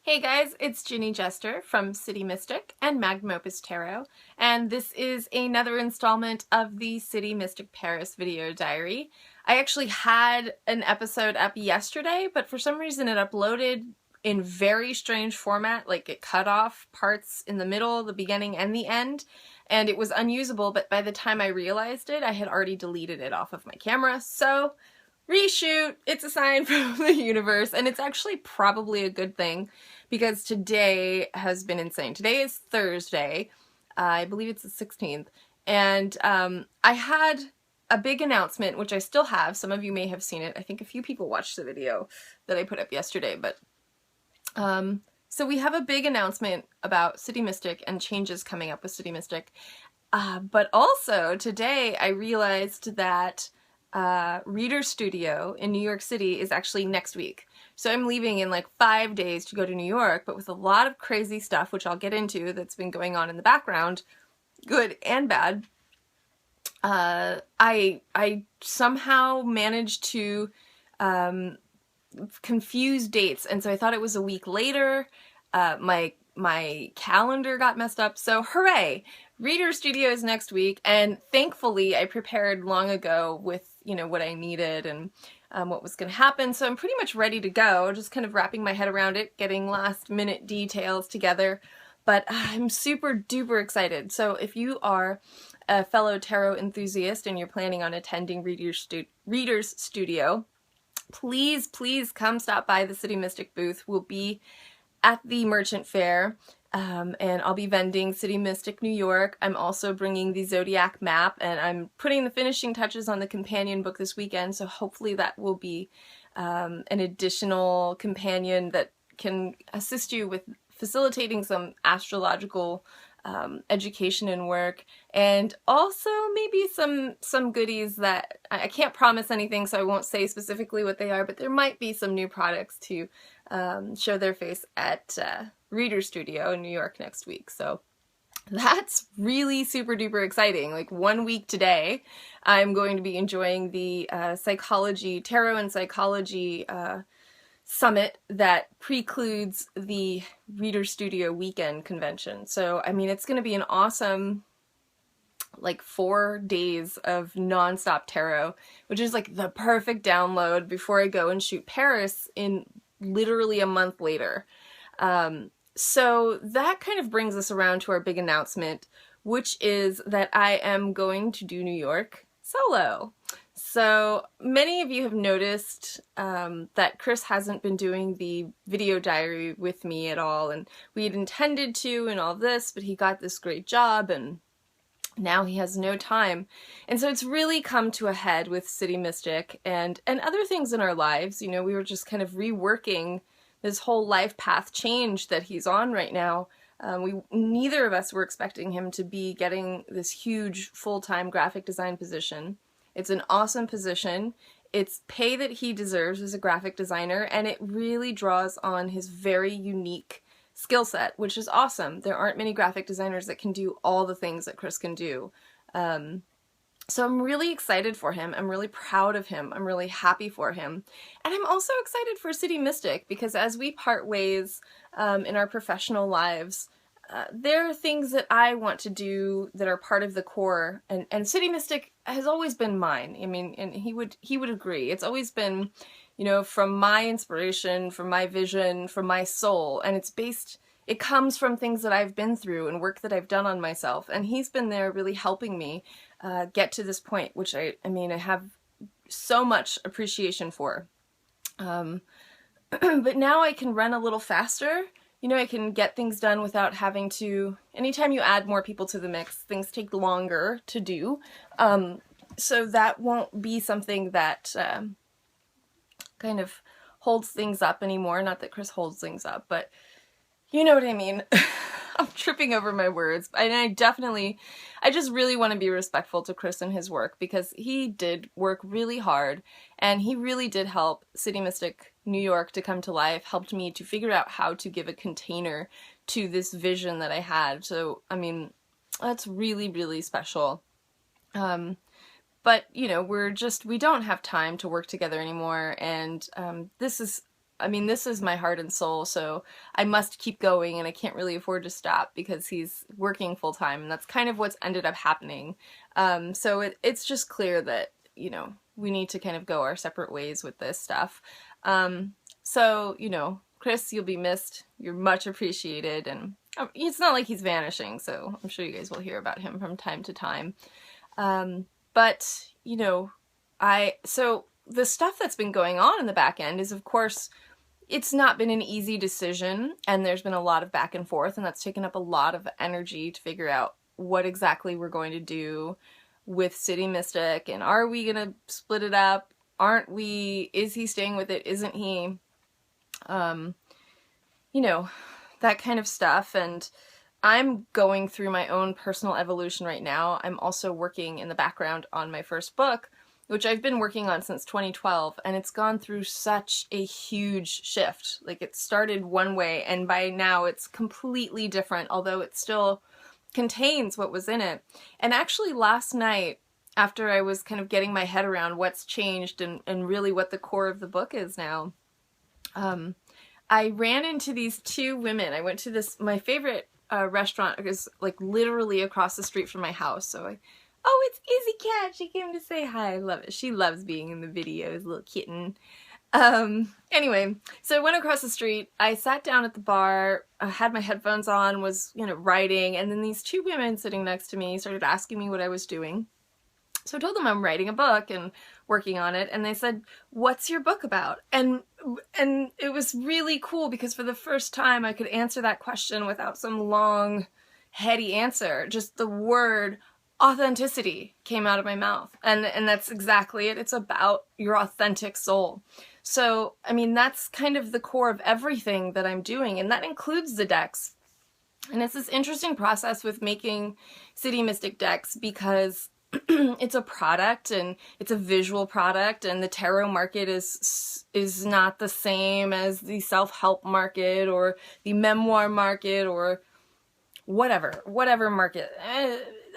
Hey guys, it's Ginny Jester from City Mystic and Magnum Opus Tarot, and this is another installment of the City Mystic Paris video diary. I actually had an episode up yesterday, but for some reason it uploaded in very strange format, like it cut off parts in the middle, the beginning, and the end, and it was unusable, but by the time I realized it, I had already deleted it off of my camera, so reshoot, it's a sign from the universe, and it's actually probably a good thing because today has been insane. Today is Thursday, I believe it's the 16th, and I had a big announcement, which I still have. Some of you may have seen it. I think a few people watched the video that I put up yesterday, but so we have a big announcement about City Mystic and changes coming up with City Mystic, but also today I realized that Reader Studio in New York City is actually next week. So I'm leaving in like 5 days to go to New York, but with a lot of crazy stuff, which I'll get into, that's been going on in the background, good and bad. I somehow managed to confuse dates, and so I thought it was a week later. My calendar got messed up, so hooray! Reader Studio is next week, and thankfully I prepared long ago with, you know, what I needed and what was going to happen, so I'm pretty much ready to go, just kind of wrapping my head around it, getting last minute details together, but I'm super duper excited. So if you are a fellow tarot enthusiast and you're planning on attending Reader's Studio, please come stop by the City Mystic booth. We'll be at the Merchant Fair, and I'll be vending City Mystic New York. I'm also bringing the Zodiac map, and I'm putting the finishing touches on the companion book this weekend, so hopefully that will be an additional companion that can assist you with facilitating some astrological education and work, and also maybe some goodies that I can't promise anything, so I won't say specifically what they are, but there might be some new products to show their face at Reader Studio in New York next week. So that's really super duper exciting. Like 1 week today, I'm going to be enjoying the tarot and psychology summit that precludes the Reader Studio weekend convention. So, I mean, it's going to be an awesome, like 4 days of nonstop tarot, which is like the perfect download before I go and shoot Paris in literally a month later. So that kind of brings us around to our big announcement, which is that I am going to do New York solo. So many of you have noticed that Chris hasn't been doing the video diary with me at all, and we had intended to and all this, but he got this great job and now he has no time. And so it's really come to a head with City Mystic and other things in our lives. You know, we were just kind of reworking this whole life path change that he's on right now. Neither of us were expecting him to be getting this huge full-time graphic design position. It's an awesome position. It's pay that he deserves as a graphic designer, and it really draws on his very unique skill set, which is awesome. There aren't many graphic designers that can do all the things that Chris can do. So I'm really excited for him. I'm really proud of him. I'm really happy for him. And I'm also excited for City Mystic because as we part ways in our professional lives, there are things that I want to do that are part of the core, and City Mystic has always been mine. I mean, and he would agree. It's always been, you know, from my inspiration, from my vision, from my soul, and it comes from things that I've been through and work that I've done on myself, and he's been there really helping me get to this point, which I mean, I have so much appreciation for. But now I can run a little faster. You know, I can get things done without having to, anytime you add more people to the mix, things take longer to do. So that won't be something that kind of holds things up anymore. Not that Chris holds things up, but you know what I mean. I'm tripping over my words. And I just really want to be respectful to Chris and his work because he did work really hard and he really did help City Mystic New York to come to life, helped me to figure out how to give a container to this vision that I had. So, I mean, that's really, really special. But, you know, we don't have time to work together anymore, and this is I mean, this is my heart and soul, so I must keep going, and I can't really afford to stop because he's working full time, and that's kind of what's ended up happening. So it's just clear that, you know, we need to kind of go our separate ways with this stuff. So, you know, Chris, you'll be missed. You're much appreciated, and it's not like he's vanishing, so I'm sure you guys will hear about him from time to time. But, you know, so the stuff that's been going on in the back end is, of course, it's not been an easy decision, and there's been a lot of back and forth, and that's taken up a lot of energy to figure out what exactly we're going to do with City Mystic, and are we going to split it up? Aren't we? Is he staying with it? Isn't he? You know, that kind of stuff. And I'm going through my own personal evolution right now. I'm also working in the background on my first book, which I've been working on since 2012, and it's gone through such a huge shift. Like, it started one way, and by now it's completely different, although it still contains what was in it. And actually last night, after I was kind of getting my head around what's changed and really what the core of the book is now, I ran into these two women. I went to this, my favorite restaurant is like literally across the street from my house. So oh, it's Izzy Cat. She came to say hi. I love it. She loves being in the videos, little kitten. Anyway, so I went across the street. I sat down at the bar, had my headphones on, was, you know, writing, and then these two women sitting next to me started asking me what I was doing. So I told them I'm writing a book and working on it, and they said, "What's your book about?" And it was really cool because for the first time I could answer that question without some long, heady answer. Just the word authenticity came out of my mouth, and that's exactly it. It's about your authentic soul. So, I mean, that's kind of the core of everything that I'm doing, and that includes the decks. And it's this interesting process with making City Mystic decks because it's a product, and it's a visual product, and the tarot market is not the same as the self-help market or the memoir market or whatever market,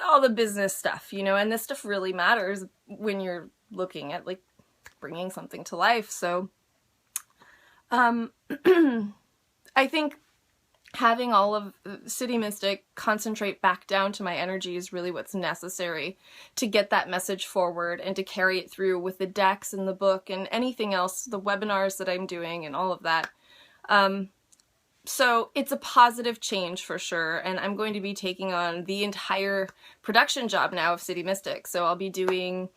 all the business stuff, you know, and this stuff really matters when you're looking at like bringing something to life. So I think having all of City Mystic concentrate back down to my energy is really what's necessary to get that message forward and to carry it through with the decks and the book and anything else, the webinars that I'm doing and all of that. So it's a positive change for sure, and I'm going to be taking on the entire production job now of City Mystic. So I'll be doing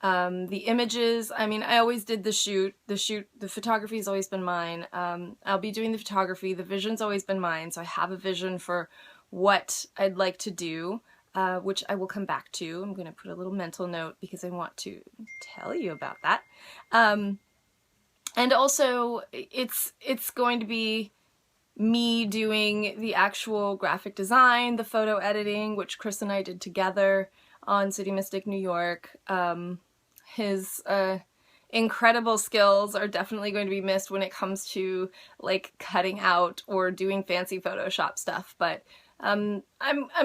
the images. I mean, I always did the shoot, the photography's always been mine. I'll be doing the photography, the vision's always been mine, so I have a vision for what I'd like to do, which I will come back to. I'm going to put a little mental note because I want to tell you about that. And also, it's going to be me doing the actual graphic design, the photo editing, which Chris and I did together on City Mystic New York. His incredible skills are definitely going to be missed when it comes to like cutting out or doing fancy Photoshop stuff, but I'm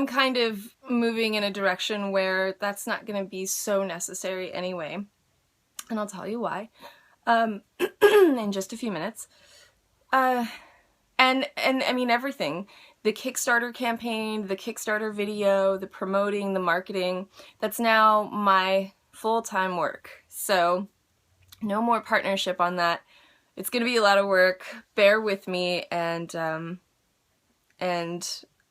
kind of moving in a direction where that's not going to be so necessary anyway, and I'll tell you why in just a few minutes. And I mean everything, the Kickstarter campaign, the Kickstarter video, the promoting, the marketing, that's now my full-time work. So no more partnership on that. It's going to be a lot of work. Bear with me, and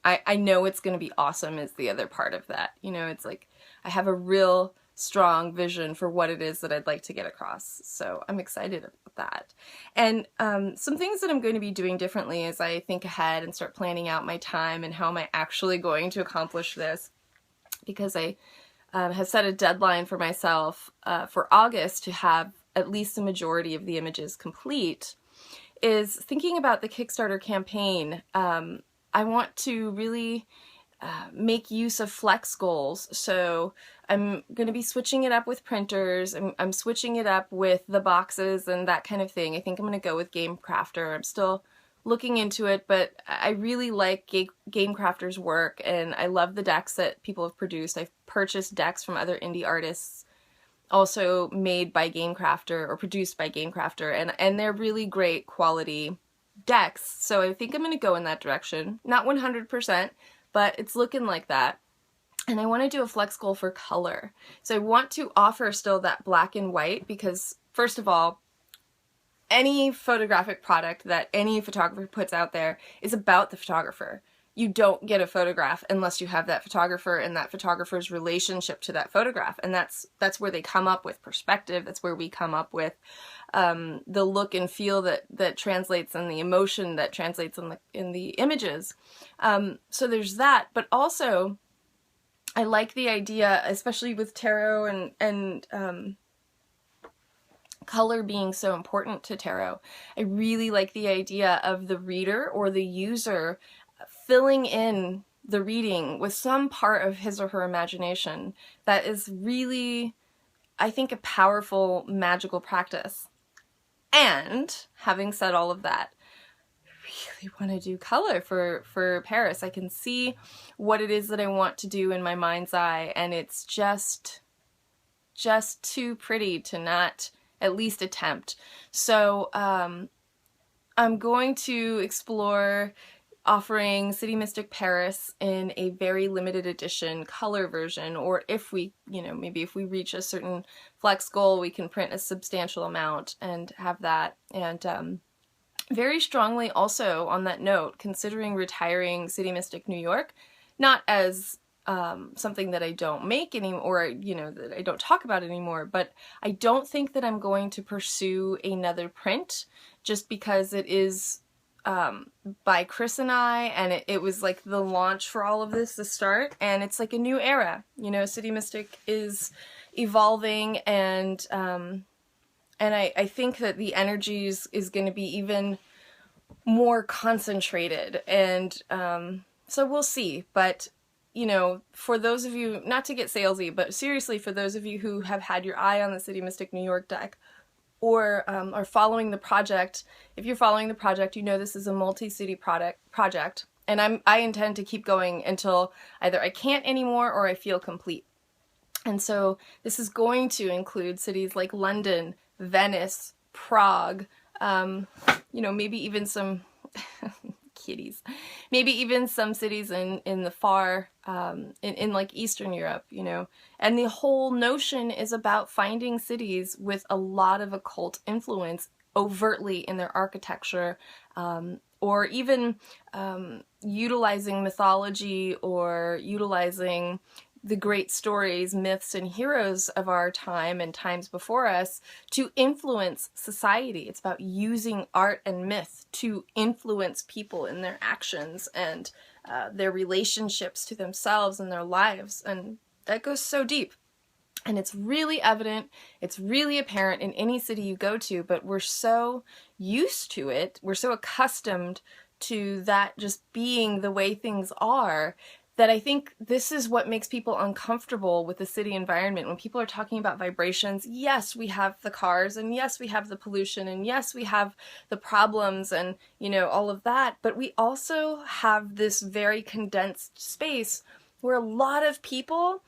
I know it's going to be awesome is the other part of that. You know, it's like I have a real strong vision for what it is that I'd like to get across. So I'm excited about that. And some things that I'm going to be doing differently as I think ahead and start planning out my time and how am I actually going to accomplish this, because I have set a deadline for myself for August to have at least the majority of the images complete, is thinking about the Kickstarter campaign. I want to really make use of flex goals. So I'm going to be switching it up with printers. I'm switching it up with the boxes and that kind of thing. I think I'm going to go with Game Crafter. I'm still looking into it, but I really like Game Crafter's work, and I love the decks that people have produced. I've purchased decks from other indie artists also made by GameCrafter or produced by GameCrafter, and they're really great quality decks. So I think I'm going to go in that direction. Not 100%, but it's looking like that. And I want to do a flex goal for color. So I want to offer still that black and white because, first of all, any photographic product that any photographer puts out there is about the photographer. You don't get a photograph unless you have that photographer and that photographer's relationship to that photograph. And that's where they come up with perspective. That's where we come up with the look and feel that translates, and the emotion that translates in the images. So there's that, but also I like the idea, especially with tarot and color being so important to tarot. I really like the idea of the reader or the user filling in the reading with some part of his or her imagination. That is really, I think, a powerful magical practice. And having said all of that, I really want to do color for Paris. I can see what it is that I want to do in my mind's eye, and it's just too pretty to not at least attempt. So I'm going to explore offering City Mystic Paris in a very limited edition color version, or if we, maybe if we reach a certain flex goal, we can print a substantial amount and have that. And very strongly also on that note, considering retiring City Mystic New York, not as something that I don't make anymore, or, that I don't talk about anymore, but I don't think that I'm going to pursue another print just because it is by Chris and I, and it was like the launch for all of this, the start, and it's like a new era. City Mystic is evolving, and I think that the energy is going to be even more concentrated, and so we'll see. But for those of you, not to get salesy, but seriously, for those of you who have had your eye on the City Mystic New York deck, or are following the project, if you're following the project, this is a multi-city project, and I intend to keep going until either I can't anymore or I feel complete. And so this is going to include cities like London, Venice, Prague, maybe even some kitties, maybe even some cities in the far, in like Eastern Europe, and the whole notion is about finding cities with a lot of occult influence overtly in their architecture, or even utilizing mythology or utilizing the great stories, myths, and heroes of our time and times before us to influence society. It's about using art and myth to influence people in their actions and their relationships to themselves and their lives. And that goes so deep. And it's really evident, it's really apparent in any city you go to, but we're so used to it, we're so accustomed to that just being the way things are, that I think this is what makes people uncomfortable with the city environment. When people are talking about vibrations, yes, we have the cars, and yes, we have the pollution, and yes, we have the problems, and, all of that, but we also have this very condensed space where a lot of people,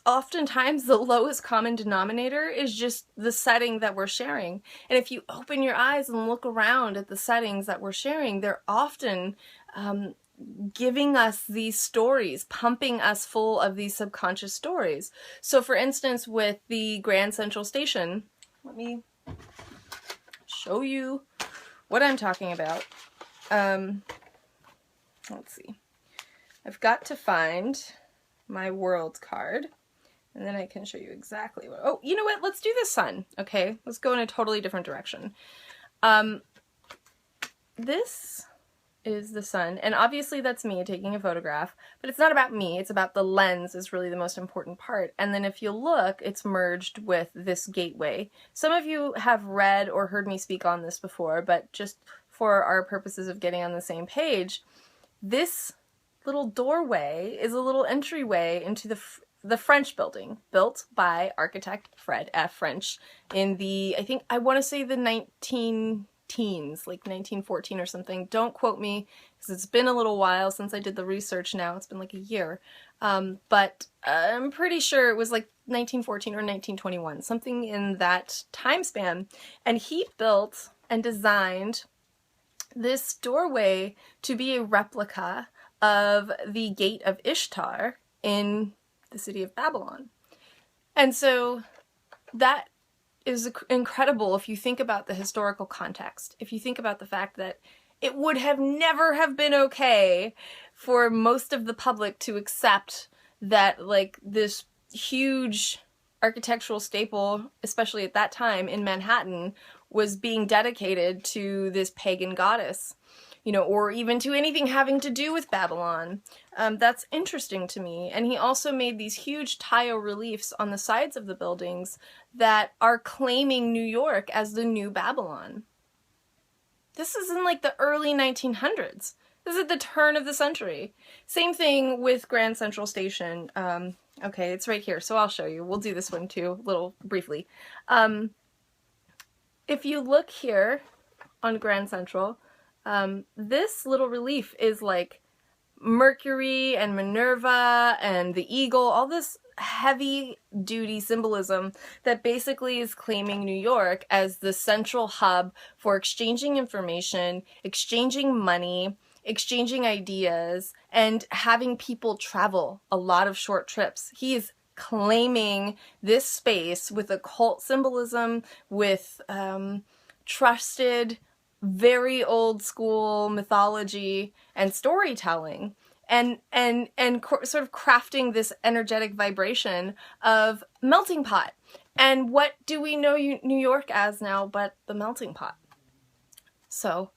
oftentimes the lowest common denominator is just the setting that we're sharing. And if you open your eyes and look around at the settings that we're sharing, they're often giving us these stories, pumping us full of these subconscious stories. So for instance, with the Grand Central Station, let me show you what I'm talking about. Let's see. I've got to find my world card, and then I can show you exactly what, oh, you know what? Let's do the sun. Okay, let's go in a totally different direction. This is the sun, and obviously that's me taking a photograph, but it's not about me, it's about the lens is really the most important part. And then if you look, it's merged with this gateway. Some of you have read or heard me speak on this before, but just for our purposes of getting on the same page, this little doorway is a little entryway into the French building, built by architect Fred F. French in the, I want to say the 19-teens, like 1914 or something. Don't quote me, because it's been a little while since I did the research now. It's been like a year. But I'm pretty sure it was like 1914 or 1921, something in that time span. And he built and designed this doorway to be a replica of the Gate of Ishtar in the city of Babylon. And so that is incredible if you think about the historical context, if you think about the fact that it would have never have been okay for most of the public to accept that, like, this huge architectural staple, especially at that time in Manhattan, was being dedicated to this pagan goddess, you know, or even to anything having to do with Babylon. That's interesting to me. And he also made these huge tile reliefs on the sides of the buildings that are claiming New York as the new Babylon. This is in like the early 1900s. This is at the turn of the century. Same thing with Grand Central Station. Okay, it's right here, so I'll show you. We'll do this one too, a little briefly. If you look here on Grand Central, this little relief is like Mercury and Minerva and the eagle, all this heavy-duty symbolism that basically is claiming New York as the central hub for exchanging information, exchanging money, exchanging ideas, and having people travel a lot of short trips. He is claiming this space with occult symbolism, with trusted, very old school mythology and storytelling, and sort of crafting this energetic vibration of melting pot. And what do we know New York as now but the melting pot? So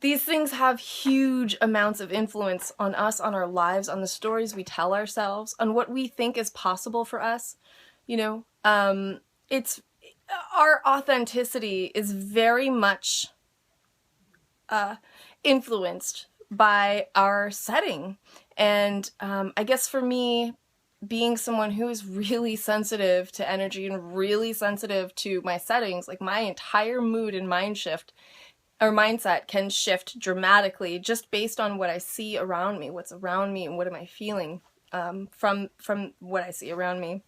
these things have huge amounts of influence on us, on our lives, on the stories we tell ourselves, on what we think is possible for us. You know, it's our authenticity is very much influenced by our setting. And I guess for me, being someone who is really sensitive to energy and really sensitive to my settings, like my entire mood and mindset can shift dramatically just based on what I see around me, what's around me, and what am I feeling from what I see around me.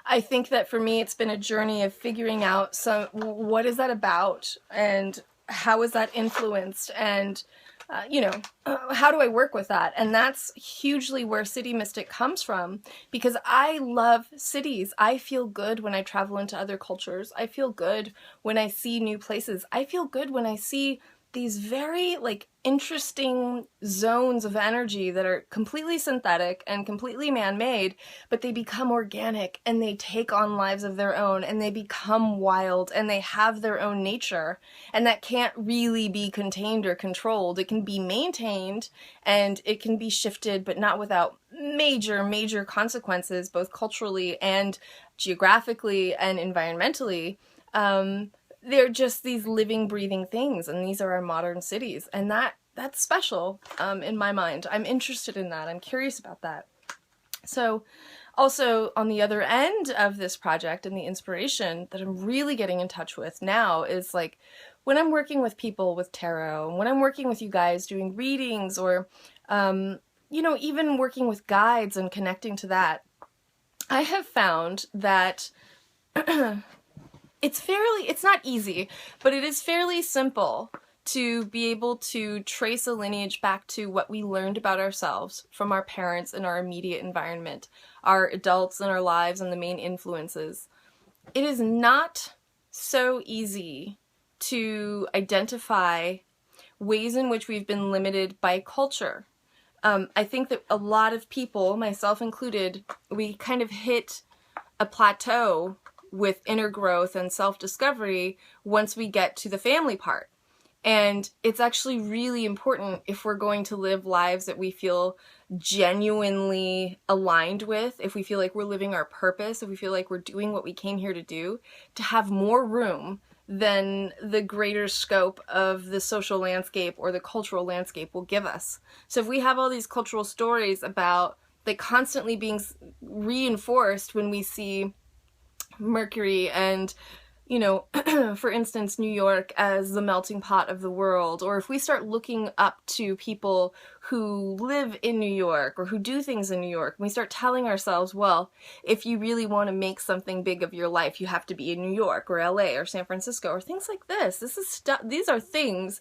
I think that for me, it's been a journey of figuring out what is that about, and how is that influenced, and how do I work with that? And that's hugely where City Mystic comes from, because I love cities. I feel good when I travel into other cultures. I feel good when I see new places. I feel good when I see these very interesting zones of energy that are completely synthetic and completely man-made, but they become organic and they take on lives of their own and they become wild and they have their own nature, and that can't really be contained or controlled. It can be maintained and it can be shifted, but not without major consequences, both culturally and geographically and environmentally. They're just these living, breathing things, and these are our modern cities, and that's special in my mind. I'm interested in that. I'm curious about that. So also on the other end of this project, and the inspiration that I'm really getting in touch with now is like when I'm working with people with tarot, and when I'm working with you guys doing readings, or even working with guides and connecting to that, I have found that it's not easy, but it is fairly simple to be able to trace a lineage back to what we learned about ourselves from our parents and our immediate environment, our adults in our lives and the main influences. It is not so easy to identify ways in which we've been limited by culture. I think that a lot of people, myself included, we kind of hit a plateau with inner growth and self-discovery once we get to the family part. And it's actually really important, if we're going to live lives that we feel genuinely aligned with, if we feel like we're living our purpose, if we feel like we're doing what we came here to do, to have more room than the greater scope of the social landscape or the cultural landscape will give us. So if we have all these cultural stories about they constantly being reinforced when we see Mercury and you know, for instance, New York as the melting pot of the world, or if we start looking up to people who live in New York or who do things in New York, and we start telling ourselves, well, if you really want to make something big of your life, you have to be in New York or LA or San Francisco or things like this. These are things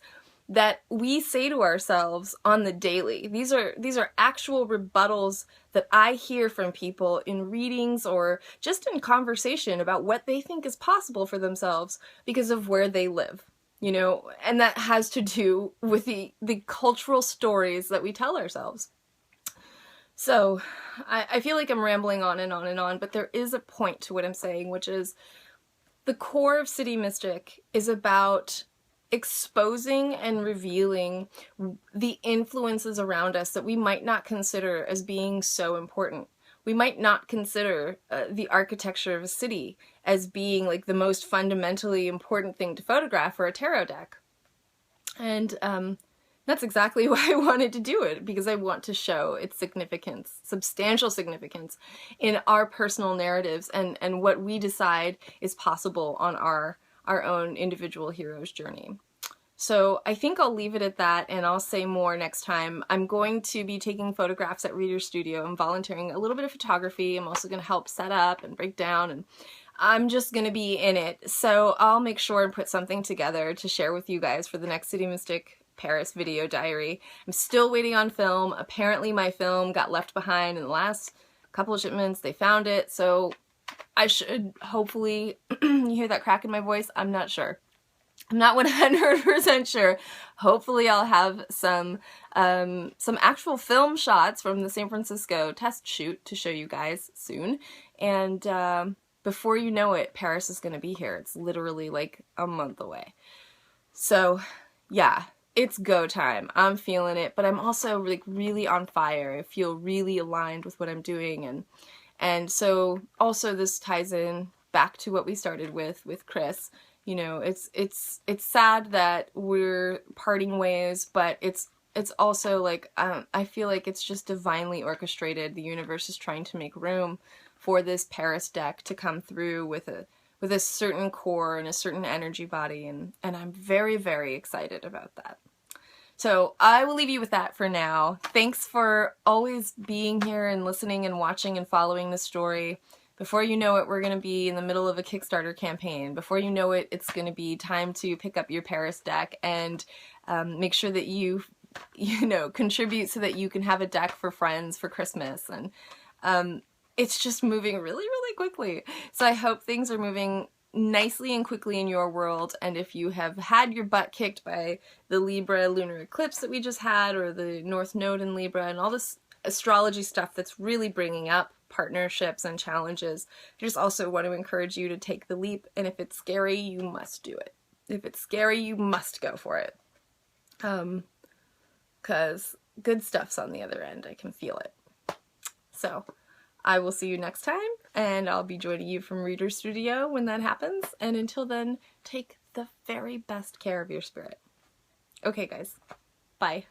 that we say to ourselves on the daily. These are actual rebuttals that I hear from people in readings or just in conversation about what they think is possible for themselves because of where they live, you know, and that has to do with the cultural stories that we tell ourselves. So I feel like I'm rambling on and on and on, but there is a point to what I'm saying, which is the core of City Mystic is about exposing and revealing the influences around us that we might not consider as being so important. We might not consider the architecture of a city as being like the most fundamentally important thing to photograph for a tarot deck. And that's exactly why I wanted to do it, because I want to show its significance, substantial significance in our personal narratives and what we decide is possible on our own individual hero's journey. So I think I'll leave it at that, and I'll say more next time. I'm going to be taking photographs at Reader's Studio. I'm volunteering a little bit of photography. I'm also going to help set up and break down, and I'm just going to be in it. So I'll make sure and put something together to share with you guys for the next City Mystic Paris video diary. I'm still waiting on film. Apparently my film got left behind in the last couple of shipments. They found it, so I should hopefully, you hear that crack in my voice? I'm not sure. I'm not 100% sure. Hopefully I'll have some actual film shots from the San Francisco test shoot to show you guys soon. And before you know it, Paris is going to be here. It's literally like a month away. So yeah, it's go time. I'm feeling it, but I'm also like really on fire. I feel really aligned with what I'm doing, and so also this ties in back to what we started with Chris. You know, it's sad that we're parting ways, but it's also like I feel like it's just divinely orchestrated. The universe is trying to make room for this Paris deck to come through with a certain core and a certain energy body, and I'm very, very excited about that. So I will leave you with that for now. Thanks for always being here and listening and watching and following the story. Before you know it, we're going to be in the middle of a Kickstarter campaign. Before you know it, it's going to be time to pick up your Paris deck and make sure that you contribute so that you can have a deck for friends for Christmas. And it's just moving really, really quickly. So I hope things are moving nicely and quickly in your world, and if you have had your butt kicked by the Libra lunar eclipse that we just had, or the North Node in Libra, and all this astrology stuff that's really bringing up partnerships and challenges, I just also want to encourage you to take the leap, and if it's scary, you must do it. If it's scary, you must go for it. Because good stuff's on the other end. I can feel it. So I will see you next time, and I'll be joining you from Reader's Studio when that happens. And until then, take the very best care of your spirit. Okay, guys. Bye.